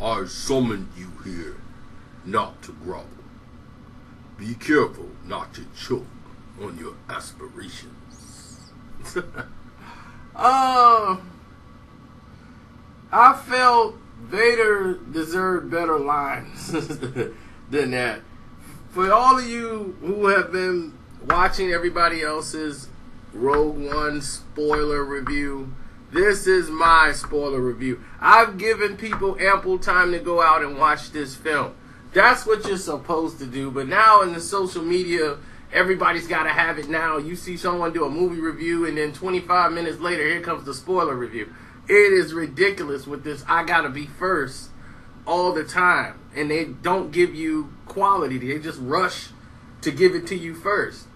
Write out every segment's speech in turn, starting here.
I summoned you here not to grovel. Be careful not to choke on your aspirations. I felt Vader deserved better lines than that. For all of you who have been watching everybody else's Rogue One spoiler review, this is my spoiler review. I've given people ample time to go out and watch this film. That's what you're supposed to do. But now in the social media, everybody's got to have it now. You see someone do a movie review, and then 25 minutes later, here comes the spoiler review. It is ridiculous with this I gotta be first all the time. And they don't give you quality. They just rush to give it to you first.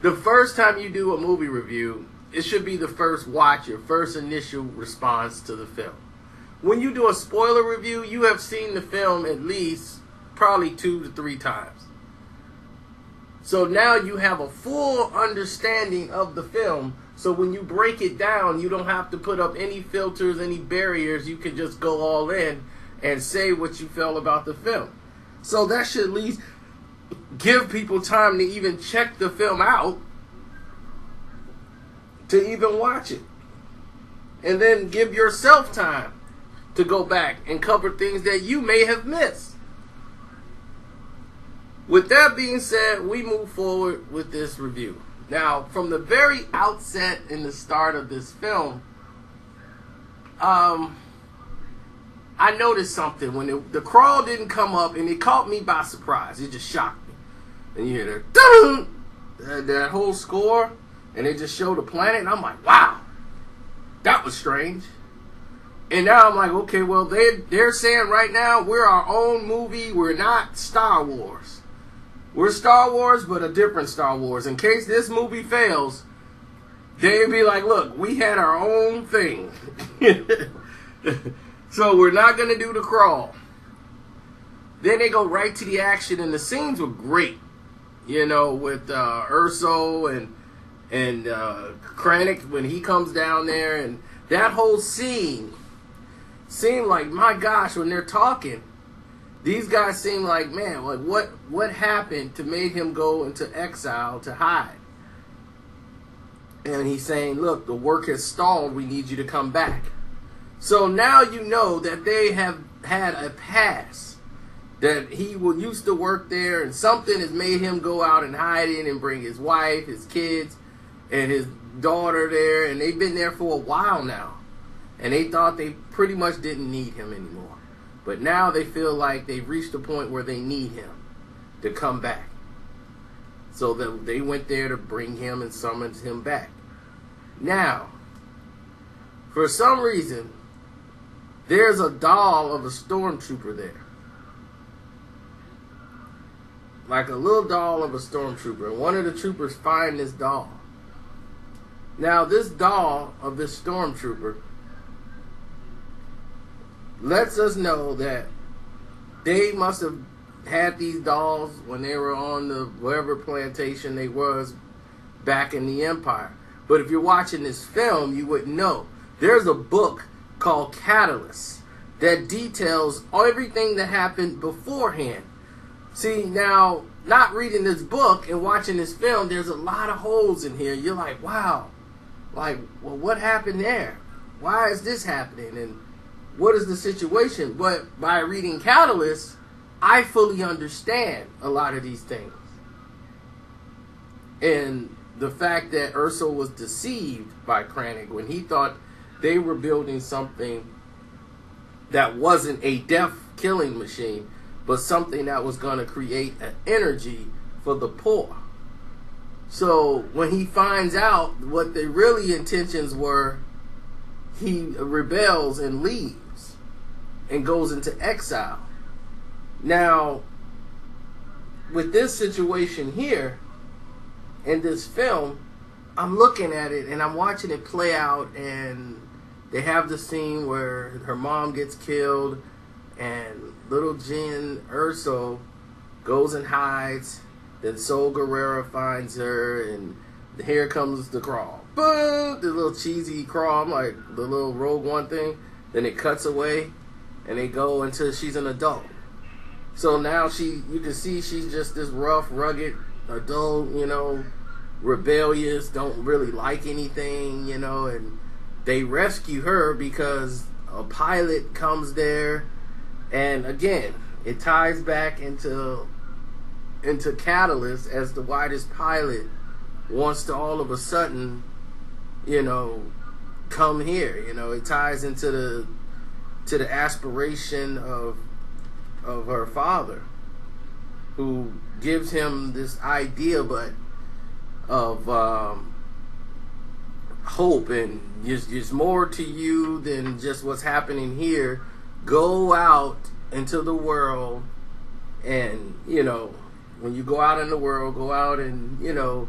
The first time you do a movie review, it should be the first watch, your first initial response to the film. When you do a spoiler review, you have seen the film at least probably 2 to 3 times. So now you have a full understanding of the film. So when you break it down, you don't have to put up any filters, any barriers. You can just go all in and say what you felt about the film. So that should at least give people time to even check the film out, to even watch it. And then give yourself time to go back and cover things that you may have missed. With that being said, we move forward with this review. Now, from the very outset in the start of this film, I noticed something. When the crawl didn't come up, and it caught me by surprise. It just shocked me. And you hear that whole score, and they just show the planet, and I'm like, wow, that was strange. And now I'm like, okay, well, they're saying right now we're our own movie. We're not Star Wars. We're Star Wars, but a different Star Wars. In case this movie fails, they'd be like, look, we had our own thing. So we're not going to do the crawl. Then they go right to the action, and the scenes were great. You know, with Erso and Krennic when he comes down there. And that whole scene seemed like, my gosh, when they're talking, these guys seem like, man, like what happened to make him go into exile to hide? And he's saying, look, the work has stalled. We need you to come back. So now you know that they have had a past, that he used to work there, and something has made him go out and hide in and bring his wife, his kids, and his daughter there. And they've been there for a while now. And they thought they pretty much didn't need him anymore. But now they feel like they've reached a point where they need him to come back. So that they went there to bring him and summoned him back. Now, for some reason, there's a doll of a stormtrooper there. Like a little doll of a stormtrooper. And one of the troopers find this doll. Now, this doll of this stormtrooper lets us know that they must have had these dolls when they were on the whatever plantation they was back in the Empire. But if you're watching this film, you wouldn't know. There's a book called Catalyst that details everything that happened beforehand. See, now, not reading this book and watching this film, there's a lot of holes in here. You're like, wow. Like, well, what happened there? Why is this happening? And what is the situation? But by reading Catalyst, I fully understand a lot of these things. And the fact that Erso was deceived by Krennic when he thought they were building something that wasn't a death-killing machine, but something that was going to create an energy for the poor. So when he finds out what the really intentions were, he rebels and leaves and goes into exile. Now, with this situation here, in this film, I'm looking at it and I'm watching it play out, and they have the scene where her mom gets killed and little Jyn Erso goes and hides. Then Saw Gerrera finds her, and here comes the crawl. Boom! The little cheesy crawl. I'm like, the little Rogue One thing. Then it cuts away, and they go until she's an adult. So now you can see she's just this rough, rugged adult, rebellious, don't really like anything, and they rescue her because a pilot comes there, and again, it ties back into Catalyst as to why this pilot wants to all of a sudden, come here. It ties into the aspiration of her father, who gives him this idea, but of hope, and there's more to you than just what's happening here. Go out into the world, and when you go out in the world, go out and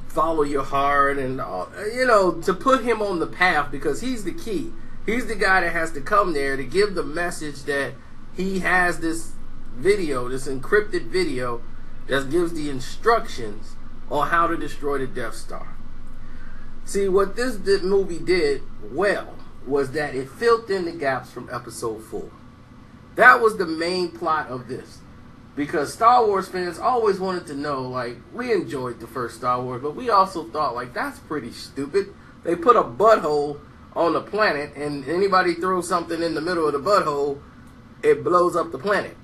follow your heart, and to put him on the path, because he's the key. He's the guy that has to come there to give the message that he has this video, this encrypted video that gives the instructions on how to destroy the Death Star. See, what this movie did well was that it filled in the gaps from episode 4. That was the main plot of this. Because Star Wars fans always wanted to know, like, we enjoyed the first Star Wars, but we also thought, like, that's pretty stupid. They put a butthole on the planet, and anybody throws something in the middle of the butthole, it blows up the planet.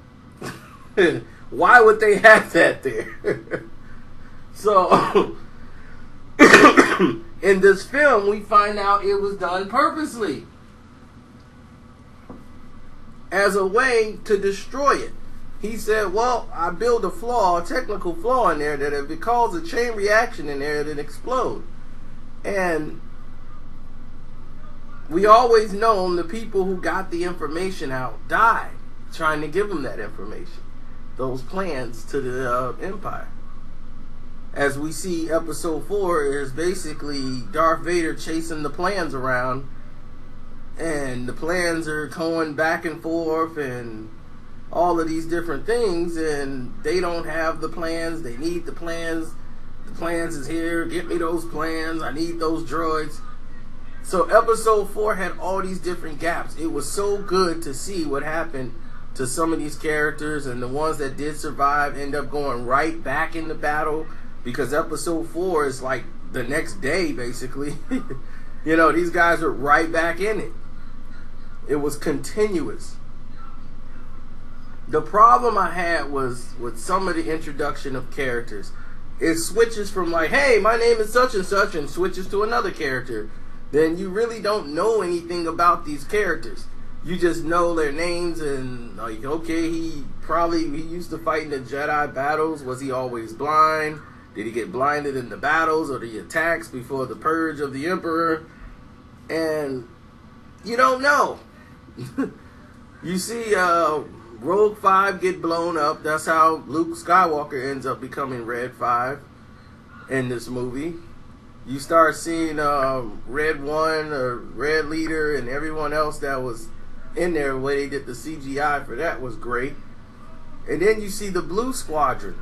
Why would they have that there? So, in this film, we find out it was done purposely as a way to destroy it. He said, well, I built a technical flaw in there, that if it causes a chain reaction in there, it'll explode. And we always known the people who got the information out died trying to give them that information, those plans to the Empire. As we see, episode 4 is basically Darth Vader chasing the plans around, and the plans are going back and forth and all of these different things, and they don't have the plans. They need the plans. The plans is here. Get me those plans. I need those droids. So episode 4 had all these different gaps. It was so good to see what happened to some of these characters, and the ones that did survive end up going right back into battle, because episode 4 is like the next day, basically. These guys are right back in it. It was continuous. The problem I had was with some of the introduction of characters. It switches from like, hey, my name is such, and switches to another character. Then you really don't know anything about these characters. You just know their names, and like, okay, he used to fight in the Jedi battles. Was he always blind? Did he get blinded in the battles or the attacks before the purge of the Emperor? And you don't know. You see Rogue 5 get blown up. That's how Luke Skywalker ends up becoming Red 5 in this movie. You start seeing Red 1 or Red Leader and everyone else that was in there. The way they did the CGI for that was great. And then you see the Blue Squadron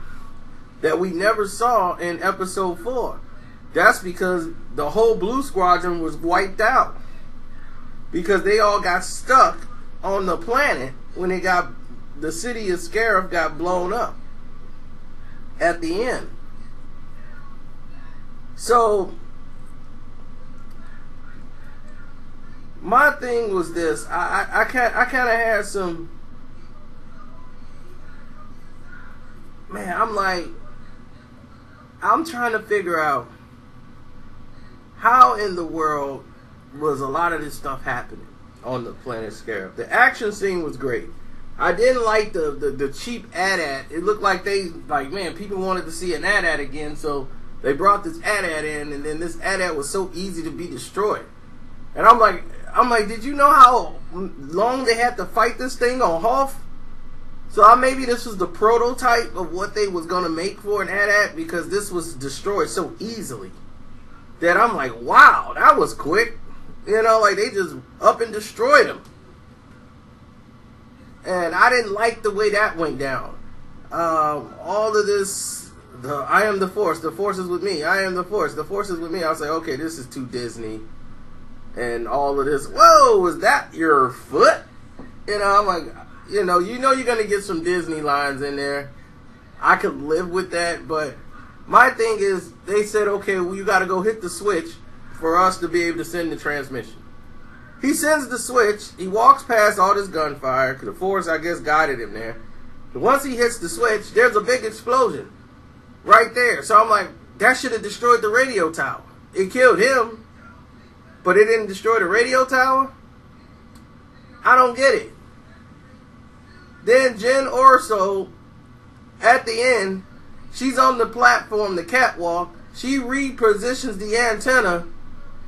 that we never saw in episode 4. That's because the whole Blue Squadron was wiped out, because they all got stuck on the planet when the city of Scarif got blown up at the end. So my thing was this. I kind of had some, man, I'm trying to figure out how in the world was a lot of this stuff happening on the planet Scarif. The action scene was great. I didn't like the cheap AT-AT. It looked like people wanted to see an AT-AT again, so they brought this AT-AT in, and then this AT-AT was so easy to be destroyed. And I'm like, did you know how long they had to fight this thing on Hoth? So maybe this was the prototype of what they was gonna make for an AT-AT, because this was destroyed so easily that I'm like, wow, that was quick. They just up and destroyed him. And I didn't like the way that went down. All of this I am the Force is with me, I am the Force is with me. I was like, okay, this is too Disney. And all of this, whoa, was that your foot? You know, I'm like, you know you're going to get some Disney lines in there. I could live with that, but my thing is, they said, okay, well, you got to go hit the switch for us to be able to send the transmission. He sends the switch, he walks past all this gunfire, because the Force, I guess, guided him there. But once he hits the switch, there's a big explosion right there. So I'm like, that should have destroyed the radio tower. It killed him, but it didn't destroy the radio tower? I don't get it. Then Jyn Erso, at the end, she's on the platform, the catwalk. She repositions the antenna.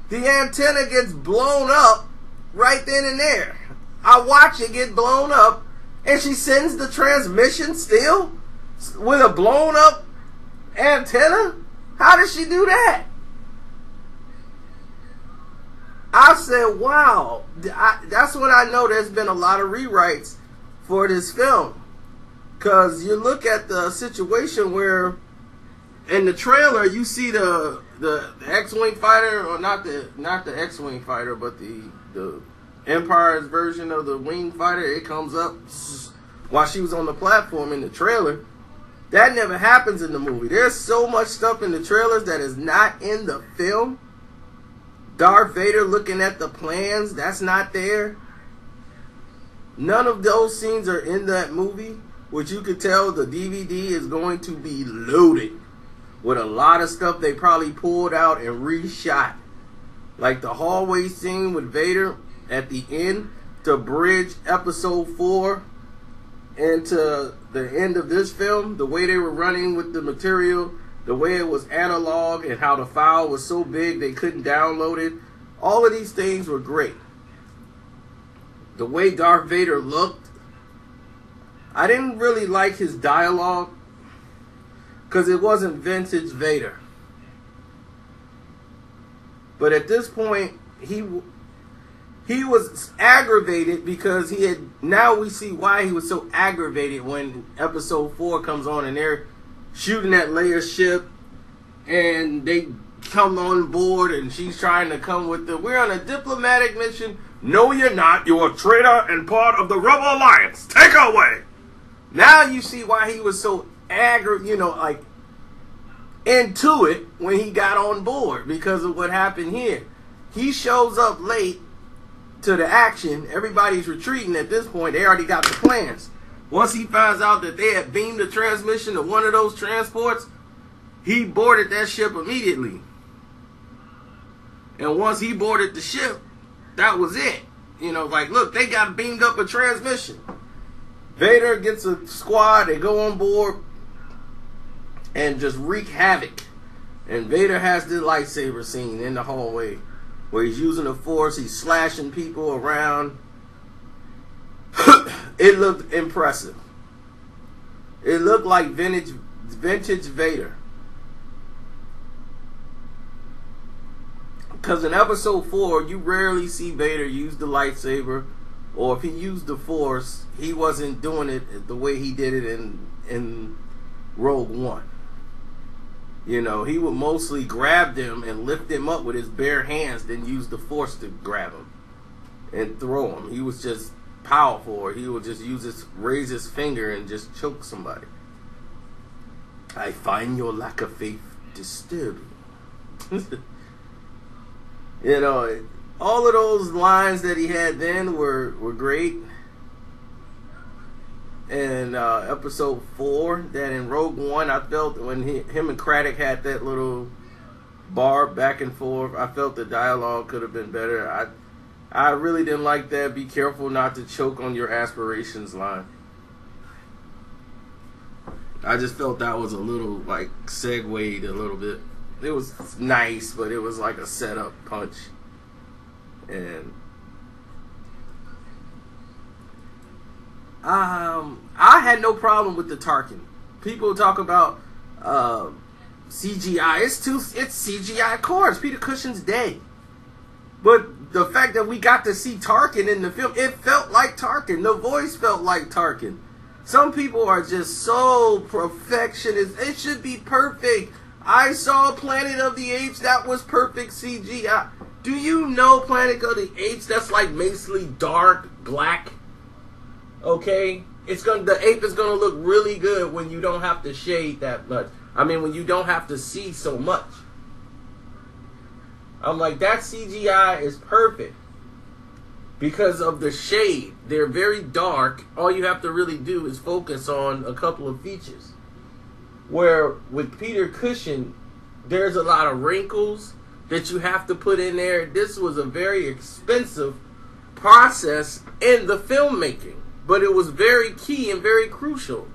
The antenna gets blown up right then and there. I watch it get blown up, and she sends the transmission still with a blown up antenna? How did she do that? I said, wow. That's when I know there's been a lot of rewrites for this film. Because you look at the situation where in the trailer you see the X-Wing fighter, or not the X-Wing fighter, but the Empire's version of the wing fighter. It comes up while she was on the platform in the trailer. That never happens in the movie. There's so much stuff in the trailers that is not in the film. Darth Vader looking at the plans, that's not there. None of those scenes are in that movie, which you could tell the DVD is going to be loaded with a lot of stuff they probably pulled out and reshot. Like the hallway scene with Vader at the end to bridge episode 4 into the end of this film. The way they were running with the material, the way it was analog, and how the file was so big they couldn't download it. All of these things were great. The way Darth Vader looked, I didn't really like his dialogue because it wasn't vintage Vader. But at this point, he was aggravated because he had, now we see why he was so aggravated when episode 4 comes on and they're shooting at Leia's ship and they come on board and she's trying to come with the, we're on a diplomatic mission. No, you're not. You're a traitor and part of the Rebel Alliance. Take her away. Now you see why he was so like into it when he got on board, because of what happened here. He shows up late to the action. Everybody's retreating at this point. They already got the plans. Once he finds out that they had beamed the transmission to one of those transports, he boarded that ship immediately. And once he boarded the ship, that was it. You know, like, look, they got beamed up a transmission. Vader gets a squad, they go on board and just wreak havoc. And Vader has the lightsaber scene in the hallway where he's using the Force, he's slashing people around. It looked impressive. It looked like vintage Vader. Because in episode 4, you rarely see Vader use the lightsaber, or if he used the Force, he wasn't doing it the way he did it in Rogue One. You know, he would mostly grab them and lift them up with his bare hands, then use the Force to grab them and throw them. He was just powerful, or he would just raise his finger and just choke somebody. I find your lack of faith disturbing. You know, all of those lines that he had then were great. And episode 4, that in Rogue One, I felt when him and Craddock had that little bar back and forth, I felt the dialogue could have been better. I really didn't like that "be careful not to choke on your aspirations" line. I just felt that was a little, like, segued a little bit. It was nice, but it was like a setup punch. And I had no problem with the Tarkin. People talk about CGI. It's CGI, of course. Peter Cushing's dead. But the fact that we got to see Tarkin in the film, it felt like Tarkin. The voice felt like Tarkin. Some people are just so perfectionist. It should be perfect. I saw Planet of the Apes. That was perfect CGI. Do you know Planet of the Apes? That's like basically dark black. Okay? The ape is gonna look really good when you don't have to shade that much. I mean, when you don't have to see so much. I'm like, that CGI is perfect because of the shade. They're very dark. All you have to really do is focus on a couple of features. Where with Peter Cushing, there's a lot of wrinkles that you have to put in there. This was a very expensive process in the filmmaking. But it was very key and very crucial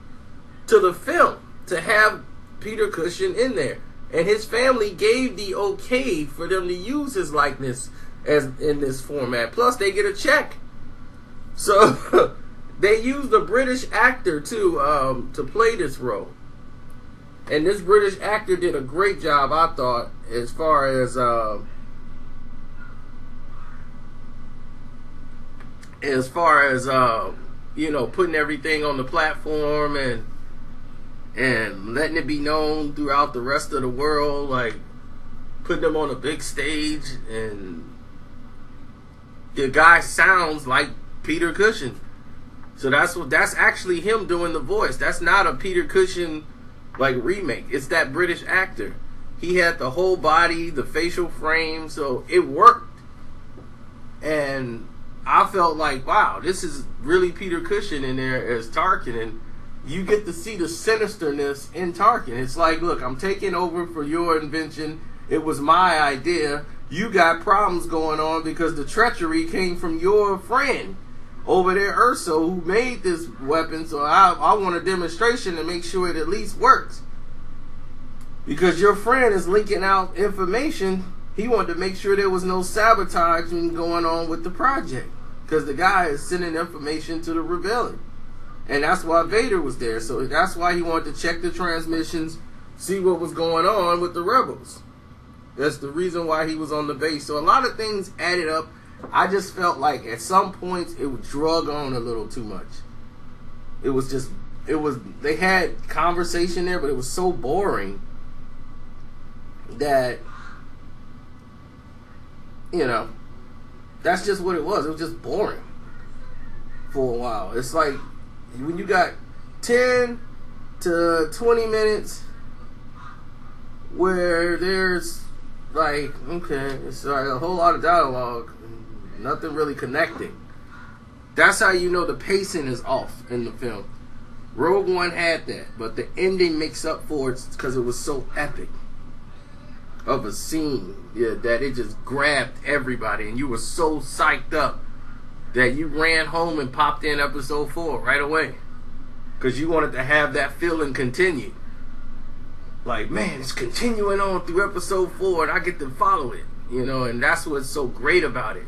to the film to have Peter Cushing in there. And his family gave the okay for them to use his likeness as in this format. Plus, they get a check. So, they used a British actor to play this role. And this British actor did a great job, I thought, as far as you know, putting everything on the platform and letting it be known throughout the rest of the world, like putting them on a big stage, and the guy sounds like Peter Cushing. So that's actually him doing the voice. That's not a Peter Cushing like remake. It's that British actor. He had the whole body, the facial frame, so it worked. And I felt like, wow, this is really Peter Cushing in there as Tarkin, and you get to see the sinisterness in Tarkin. It's like, look, I'm taking over for your invention. It was my idea. You got problems going on because the treachery came from your friend over there, Urso, who made this weapon. So I want a demonstration to make sure it at least works. Because your friend is leaking out information. He wanted to make sure there was no sabotaging going on with the project. Because the guy is sending information to the rebellion. And that's why Vader was there. So that's why he wanted to check the transmissions, see what was going on with the rebels. That's the reason why he was on the base. So a lot of things added up. I just felt like at some points it was drug on a little too much. They had conversation there, but it was so boring that, you know, that's just what it was. It was just boring for a while. It's like when you got 10 to 20 minutes where there's like, okay, it's like a whole lot of dialogue, nothing really connecting. That's how you know the pacing is off in the film. Rogue One had that, but the ending makes up for it because it was so epic of a scene, that it just grabbed everybody, and you were so psyched up that you ran home and popped in episode 4 right away because you wanted to have that feeling continue. Like, man, it's continuing on through episode 4 and I get to follow it, you know, and that's what's so great about it.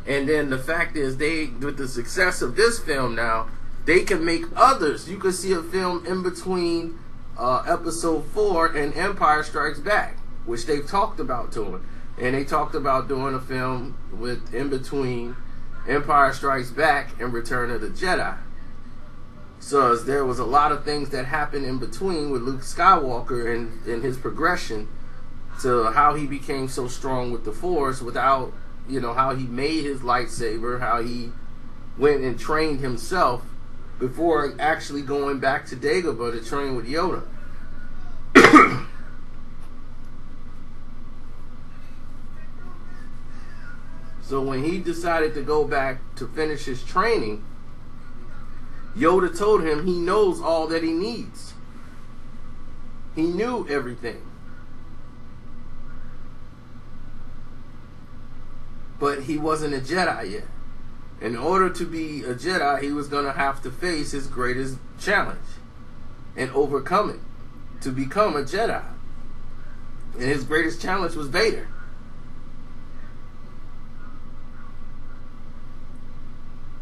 And then the fact is, with the success of this film now, they can make others. You can see a film in between episode 4 and Empire Strikes Back, which they've talked about doing. And they talked about doing a film in between Empire Strikes Back and Return of the Jedi. So there was a lot of things that happened in between with Luke Skywalker and his progression to how he became so strong with the Force without, you know, how he made his lightsaber, how he went and trained himself before actually going back to Dagobah to train with Yoda. So when he decided to go back to finish his training, Yoda told him he knows all that he needs. He knew everything. But he wasn't a Jedi yet. In order to be a Jedi, he was going to have to face his greatest challenge and overcome it to become a Jedi. And his greatest challenge was Vader.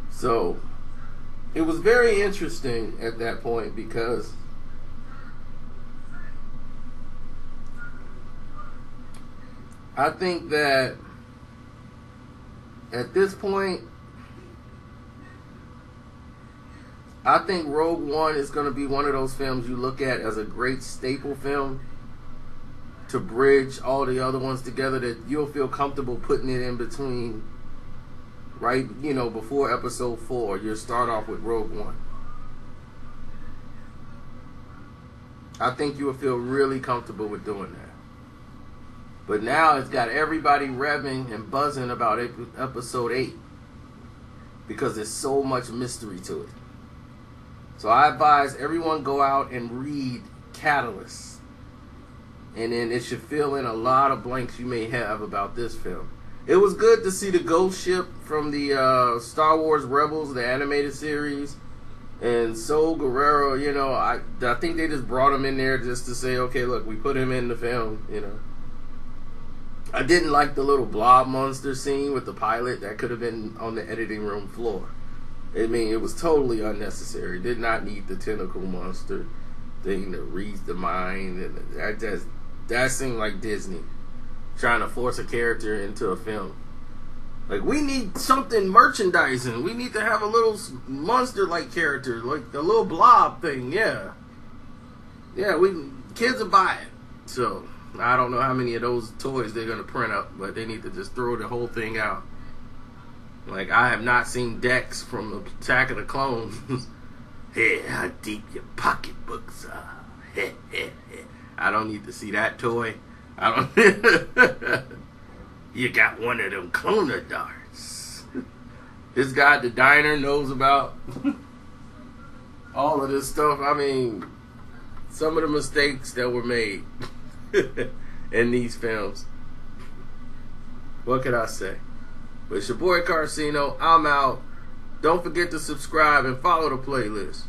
So it was very interesting at that point because I think that at this point I think Rogue One is going to be one of those films you look at as a great staple film to bridge all the other ones together, that you'll feel comfortable putting it in between, right, before episode 4. You'll start off with Rogue One. I think you will feel really comfortable with doing that. But now it's got everybody revving and buzzing about episode 8 because there's so much mystery to it. So I advise everyone go out and read Catalyst. And then it should fill in a lot of blanks you may have about this film. It was good to see the ghost ship from the Star Wars Rebels, the animated series. And Saul Guerrero, I think they just brought him in there just to say, okay, look, we put him in the film, I didn't like the little blob monster scene with the pilot. That could have been on the editing room floor. I mean, it was totally unnecessary. Did not need the tentacle monster thing that reads the mind. And that seemed like Disney trying to force a character into a film. Like, we need something merchandising. We need to have a little monster-like character, like the little blob thing. Yeah, kids will buy it. So I don't know how many of those toys they're gonna print up, but they need to just throw the whole thing out. Like, I have not seen Dex from Attack of the Clones. Hey, how deep your pocketbooks are. I don't need to see that toy. I don't. You got one of them cloner darts. This guy at the diner knows about all of this stuff. I mean, some of the mistakes that were made in these films. What can I say? But it's your boy Carcino. I'm out. Don't forget to subscribe and follow the playlist.